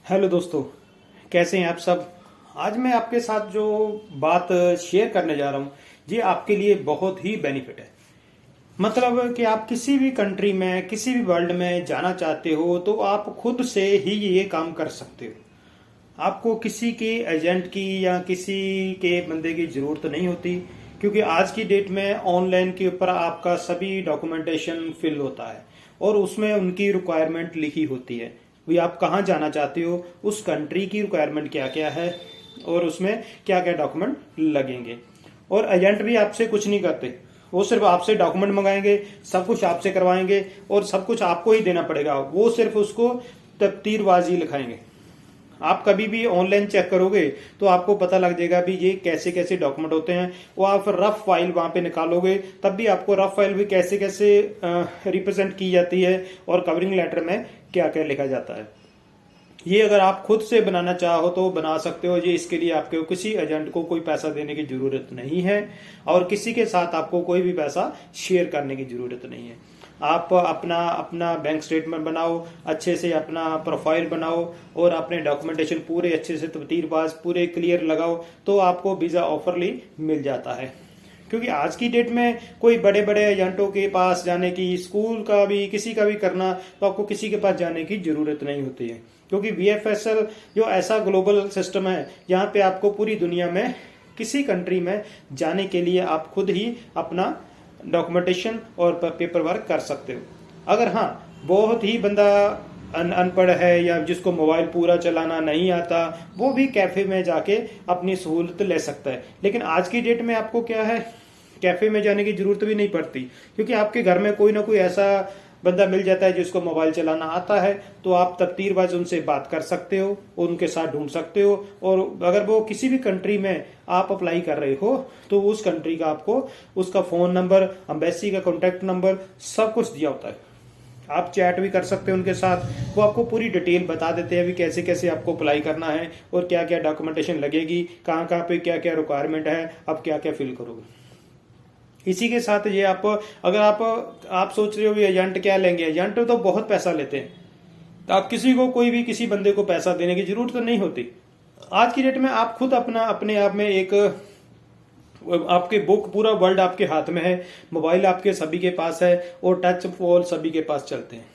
Hello दोस्तों, कैसे हैं आप सब। आज मैं आपके साथ जो बात शेयर करने जा रहा हूँ ये आपके लिए बहुत ही बेनिफिट है। मतलब कि आप किसी भी कंट्री में किसी भी वर्ल्ड में जाना चाहते हो तो आप खुद से ही ये काम कर सकते हो। आपको किसी के एजेंट की या किसी के बंदे की जरूरत नहीं होती, क्योंकि आज की डेट में ऑनलाइन के ऊपर आपका सभी डॉक्यूमेंटेशन फिल होता है और उसमें उनकी रिक्वायरमेंट लिखी होती है। भी आप कहाँ जाना चाहते हो, उस कंट्री की रिक्वायरमेंट क्या क्या है और उसमें क्या क्या डॉक्यूमेंट लगेंगे। और एजेंट भी आपसे कुछ नहीं करते, वो सिर्फ आपसे डॉक्यूमेंट मंगाएंगे, सब कुछ आपसे करवाएंगे और सब कुछ आपको ही देना पड़ेगा। वो सिर्फ उसको तकदीरबाजी लिखाएंगे। आप कभी भी ऑनलाइन चेक करोगे तो आपको पता लग जाएगा भी ये कैसे कैसे डॉक्यूमेंट होते हैं। वो आप रफ फाइल वहां पे निकालोगे तब भी आपको रफ फाइल भी कैसे कैसे रिप्रेजेंट की जाती है और कवरिंग लेटर में क्या क्या लिखा जाता है। ये अगर आप खुद से बनाना चाहो तो बना सकते हो। ये इसके लिए आपको किसी एजेंट को कोई पैसा देने की जरूरत नहीं है और किसी के साथ आपको कोई भी पैसा शेयर करने की जरूरत नहीं है। आप अपना अपना बैंक स्टेटमेंट बनाओ, अच्छे से अपना प्रोफाइल बनाओ और अपने डॉक्यूमेंटेशन पूरे अच्छे से तबतीरबाज पूरे क्लियर लगाओ तो आपको वीजा ऑफरली मिल जाता है। क्योंकि आज की डेट में कोई बड़े बड़े एजेंटों के पास जाने की, स्कूल का भी किसी का भी करना, तो आपको किसी के पास जाने की जरूरत नहीं होती है। क्योंकि VFSL जो ऐसा ग्लोबल सिस्टम है यहाँ पे आपको पूरी दुनिया में किसी कंट्री में जाने के लिए आप खुद ही अपना डॉक्यूमेंटेशन और पेपर वर्क कर सकते हो। अगर हाँ बहुत ही बंदा अनपढ़ है या जिसको मोबाइल पूरा चलाना नहीं आता, वो भी कैफे में जाके अपनी सहूलत ले सकता है। लेकिन आज की डेट में आपको क्या है, कैफे में जाने की जरूरत भी नहीं पड़ती, क्योंकि आपके घर में कोई ना कोई ऐसा बंदा मिल जाता है जिसको मोबाइल चलाना आता है। तो आप तकदीरबाज उनसे बात कर सकते हो, उनके साथ ढूंढ सकते हो। और अगर वो किसी भी कंट्री में आप अप्लाई कर रहे हो तो उस कंट्री का आपको उसका फोन नंबर, एम्बेसी का कॉन्टेक्ट नंबर सब कुछ दिया होता है। आप चैट भी कर सकते हो उनके साथ, वो आपको पूरी डिटेल बता देते हैं भी कैसे कैसे आपको अप्लाई करना है और क्या क्या डॉक्यूमेंटेशन लगेगी, कहाँ कहाँ पे क्या क्या रिक्वायरमेंट है, आप क्या क्या फिल करोगे। इसी के साथ ये आप अगर आप सोच रहे हो भी एजेंट क्या लेंगे, एजेंट तो बहुत पैसा लेते हैं। तो आप किसी को कोई भी किसी बंदे को पैसा देने की जरूरत तो नहीं होती। आज की डेट में आप खुद अपना अपने आप में एक आपके बुक पूरा वर्ल्ड आपके हाथ में है, मोबाइल आपके सभी के पास है और टच फोन सभी के पास चलते हैं।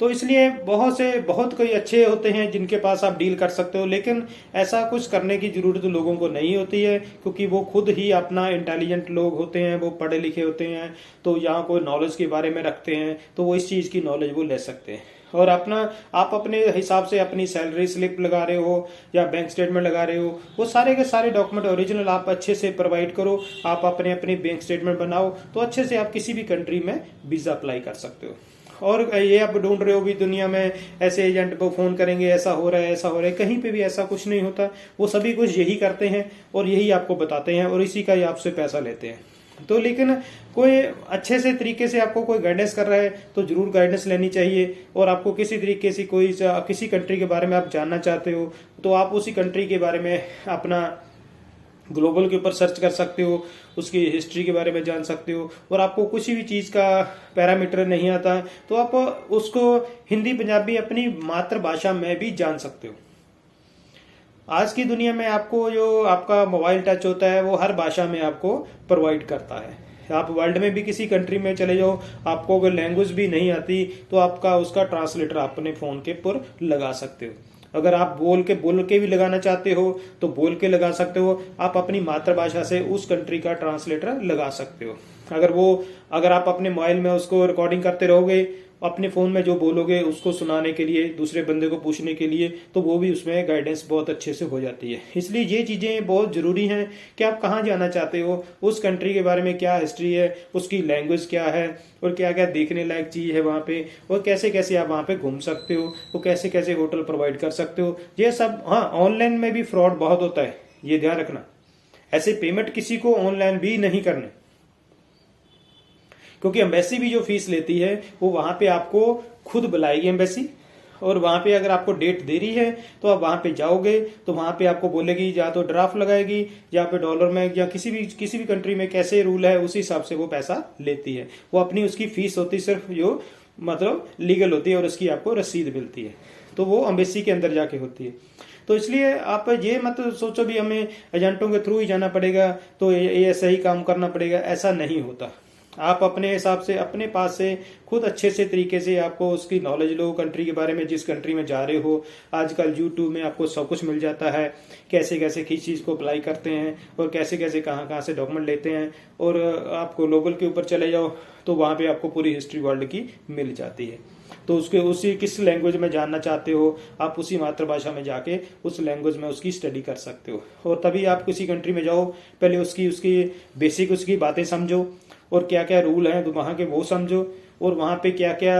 तो इसलिए बहुत कोई अच्छे होते हैं जिनके पास आप डील कर सकते हो, लेकिन ऐसा कुछ करने की जरूरत लोगों को नहीं होती है, क्योंकि वो खुद ही अपना इंटेलिजेंट लोग होते हैं, वो पढ़े लिखे होते हैं। तो यहाँ कोई नॉलेज के बारे में रखते हैं तो वो इस चीज की नॉलेज वो ले सकते हैं। और आप अपने हिसाब से अपनी सैलरी स्लिप लगा रहे हो या बैंक स्टेटमेंट लगा रहे हो, वो सारे के सारे डॉक्यूमेंट ओरिजिनल आप अच्छे से प्रोवाइड करो। आप अपने अपने बैंक स्टेटमेंट बनाओ तो अच्छे से आप किसी भी कंट्री में वीजा अप्लाई कर सकते हो। और ये आप ढूंढ रहे हो भी दुनिया में ऐसे एजेंट को फोन करेंगे, ऐसा हो रहा है ऐसा हो रहा है, कहीं पे भी ऐसा कुछ नहीं होता। वो सभी कुछ यही करते हैं और यही आपको बताते हैं और इसी का ही आपसे पैसा लेते हैं। तो लेकिन कोई अच्छे से तरीके से आपको कोई गाइडेंस कर रहा है तो जरूर गाइडेंस लेनी चाहिए। और आपको किसी तरीके से किसी कंट्री के बारे में आप जानना चाहते हो तो आप उसी कंट्री के बारे में अपना ग्लोबल के ऊपर सर्च कर सकते हो, उसकी हिस्ट्री के बारे में जान सकते हो। और आपको किसी भी चीज़ का पैरामीटर नहीं आता तो आप उसको हिंदी पंजाबी अपनी मातृभाषा में भी जान सकते हो। आज की दुनिया में आपको जो आपका मोबाइल टच होता है वो हर भाषा में आपको प्रोवाइड करता है। आप वर्ल्ड में भी किसी कंट्री में चले जाओ, आपको अगर लैंग्वेज भी नहीं आती तो आपका उसका ट्रांसलेटर अपने फोन के ऊपर लगा सकते हो। अगर आप बोल के भी लगाना चाहते हो तो बोल के लगा सकते हो। आप अपनी मातृभाषा से उस कंट्री का ट्रांसलेटर लगा सकते हो। अगर आप अपने मोबाइल में उसको रिकॉर्डिंग करते रहोगे, अपने फोन में जो बोलोगे उसको सुनाने के लिए, दूसरे बंदे को पूछने के लिए, तो वो भी उसमें गाइडेंस बहुत अच्छे से हो जाती है। इसलिए ये चीजें बहुत जरूरी हैं कि आप कहाँ जाना चाहते हो, उस कंट्री के बारे में क्या हिस्ट्री है, उसकी लैंग्वेज क्या है और क्या क्या देखने लायक चीज है वहाँ पे, और कैसे कैसे आप वहाँ पे घूम सकते हो, वो कैसे कैसे होटल प्रोवाइड कर सकते हो, ये सब। हाँ, ऑनलाइन में भी फ्रॉड बहुत होता है, ये ध्यान रखना। ऐसे पेमेंट किसी को ऑनलाइन भी नहीं करने, क्योंकि एम्बेसी भी जो फीस लेती है वो वहां पे आपको खुद बुलाएगी एम्बेसी। और वहां पे अगर आपको डेट दे रही है तो आप वहां पे जाओगे तो वहां पे आपको बोलेगी, या तो ड्राफ्ट लगाएगी या पे डॉलर में, या किसी भी कंट्री में कैसे रूल है उसी हिसाब से वो पैसा लेती है। वो अपनी उसकी फीस होती सिर्फ जो मतलब लीगल होती है और उसकी आपको रसीद मिलती है। तो वो एम्बेसी के अंदर जाके होती है। तो इसलिए आप ये मत सोचो भी हमें एजेंटों के थ्रू ही जाना पड़ेगा तो ये ऐसा ही काम करना पड़ेगा, ऐसा नहीं होता। आप अपने हिसाब से अपने पास से खुद अच्छे से तरीके से आपको उसकी नॉलेज लो कंट्री के बारे में, जिस कंट्री में जा रहे हो। आजकल यूट्यूब में आपको सब कुछ मिल जाता है, कैसे कैसे किस चीज़ को अप्लाई करते हैं और कैसे कैसे कहाँ कहाँ से डॉक्यूमेंट लेते हैं। और आपको ग्लोबल के ऊपर चले जाओ तो वहाँ पे आपको पूरी हिस्ट्री वर्ल्ड की मिल जाती है। तो उसके उसी किस लैंग्वेज में जानना चाहते हो आप उसी मातृभाषा में जाके उस लैंग्वेज में उसकी स्टडी कर सकते हो। और तभी आप किसी कंट्री में जाओ, पहले उसकी उसकी बेसिक उसकी बातें समझो और क्या क्या रूल हैं तो वहाँ के वो समझो, और वहाँ पे क्या क्या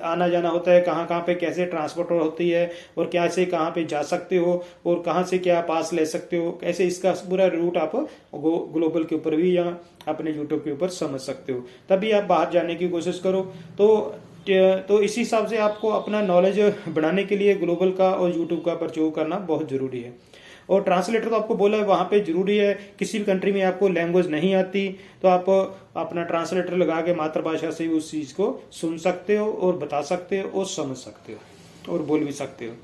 आना जाना होता है, कहाँ कहाँ पे कैसे ट्रांसपोर्ट होती है और क्या से कहाँ पे जा सकते हो और कहाँ से क्या पास ले सकते हो, कैसे इसका पूरा रूट आप ग्लोबल के ऊपर भी या अपने यूट्यूब के ऊपर समझ सकते हो। तभी आप बाहर जाने की कोशिश करो। तो इसी हिसाब से आपको अपना नॉलेज बढ़ाने के लिए ग्लोबल का और यूट्यूब का प्रयोग करना बहुत जरूरी है। और ट्रांसलेटर तो आपको बोला है वहाँ पे जरूरी है। किसी भी कंट्री में आपको लैंग्वेज नहीं आती तो आप अपना ट्रांसलेटर लगा के मातृभाषा से उस चीज़ को सुन सकते हो और बता सकते हो और समझ सकते हो और बोल भी सकते हो।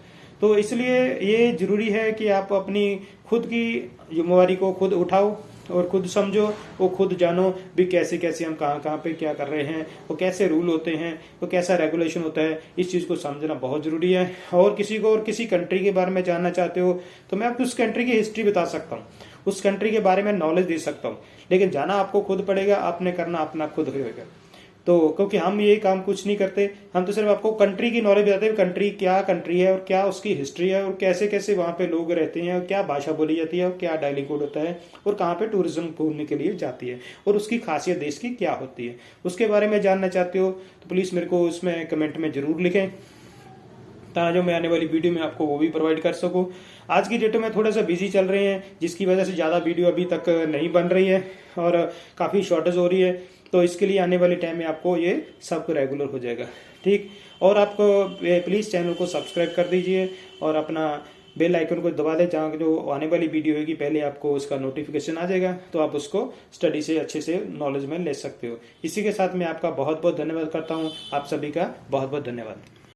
तो इसलिए ये जरूरी है कि आप अपनी खुद की जिम्मेवारी को खुद उठाओ और खुद समझो, वो खुद जानो भी कैसे कैसे हम कहाँ कहाँ पे क्या कर रहे हैं, वो कैसे रूल होते हैं, वो कैसा रेगुलेशन होता है। इस चीज़ को समझना बहुत ज़रूरी है। और किसी कंट्री के बारे में जानना चाहते हो तो मैं आपको उस कंट्री की हिस्ट्री बता सकता हूँ, उस कंट्री के बारे में नॉलेज दे सकता हूँ, लेकिन जाना आपको खुद पड़ेगा, आपने करना अपना खुद होगा। तो क्योंकि हम ये काम कुछ नहीं करते, हम तो सिर्फ आपको कंट्री की नॉलेज बताते हैं, कंट्री क्या कंट्री है और क्या उसकी हिस्ट्री है और कैसे कैसे वहाँ पे लोग रहते हैं और क्या भाषा बोली जाती है और क्या डायली कोड होता है और कहाँ पे टूरिज्म घूमने के लिए जाती है और उसकी खासियत देश की क्या होती है। उसके बारे में जानना चाहते हो तो प्लीज़ मेरे को उसमें कमेंट में जरूर लिखें, ताकि जो मैं आने वाली वीडियो में आपको वो भी प्रोवाइड कर सकूं। आज की डेट में थोड़ा सा बिजी चल रहे हैं, जिसकी वजह से ज़्यादा वीडियो अभी तक नहीं बन रही है और काफ़ी शॉर्टेज हो रही है। तो इसके लिए आने वाले टाइम में आपको ये सब रेगुलर हो जाएगा, ठीक। और आपको प्लीज़ चैनल को सब्सक्राइब कर दीजिए और अपना बेल आइकन को दबा दें, जहाँ जो आने वाली वीडियो होगी पहले आपको उसका नोटिफिकेशन आ जाएगा, तो आप उसको स्टडी से अच्छे से नॉलेज में ले सकते हो। इसी के साथ मैं आपका बहुत बहुत धन्यवाद करता हूँ। आप सभी का बहुत बहुत धन्यवाद।